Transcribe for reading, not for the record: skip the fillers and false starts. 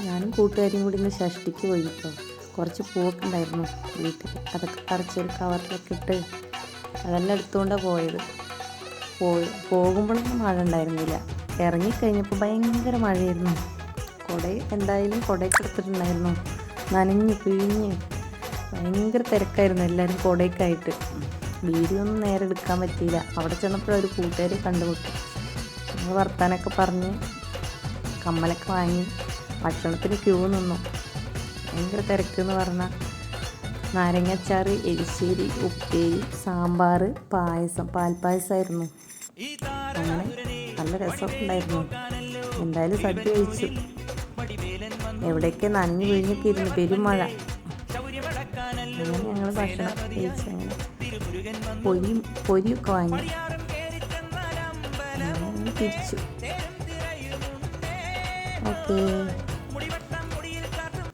ഞാനും കൂട്ടുകാരിയും കൂടി ഇന്ന് ഷഷ്ടിക്ക് പോയി കേട്ടോ. കുറച്ച് പൂവൊക്കെ ഉണ്ടായിരുന്നു വീട്ടിൽ, അതൊക്കെ പറിച്ചൊരു കവറിലൊക്കെ ഇട്ട് അതെല്ലാം എടുത്തുകൊണ്ടാണ് പോയത്. പോകുമ്പോഴൊന്നും മഴ ഉണ്ടായിരുന്നില്ല, ഇറങ്ങിക്കഴിഞ്ഞപ്പോൾ ഭയങ്കര മഴയായിരുന്നു. എന്തായാലും കുടയൊക്കെ എടുത്തിട്ടുണ്ടായിരുന്നു, നനഞ്ഞ് പിഴിഞ്ഞ് ഭയങ്കര തിരക്കായിരുന്നു എല്ലാവരും കുടയൊക്കെയായിട്ട്. വീഡിയോ ഒന്നും നേരെ എടുക്കാൻ പറ്റിയില്ല. അവിടെ ചെന്നപ്പോഴൊരു കൂട്ടുകാരെ കണ്ടുമുട്ടി. ഞങ്ങൾ വർത്താനൊക്കെ പറഞ്ഞ് കമ്മലൊക്കെ വാങ്ങി ഭക്ഷണത്തിന് ക്യൂ നിന്നു. ഭയങ്കര തിരക്കെന്ന് പറഞ്ഞാൽ നാരങ്ങാച്ചാറ്, എരിശ്ശേരി, ഉപ്പേരി, സാമ്പാർ, പായസം, പാൽപ്പായസമായിരുന്നു. അങ്ങനെ നല്ല രസമൊക്കെ ഉണ്ടായിരുന്നു. എന്തായാലും സദ്യ കഴിച്ചു. എവിടെയൊക്കെ നനഞ്ഞു വീഞ്ഞൊക്കെ ഇരുന്നു, പെരുമഴ. അങ്ങനെ ഞങ്ങൾ ഭക്ഷണം കഴിച്ചു. അങ്ങനെ പൊരിയൊക്കെ വാങ്ങി തിരിച്ചു. ഓക്കേ.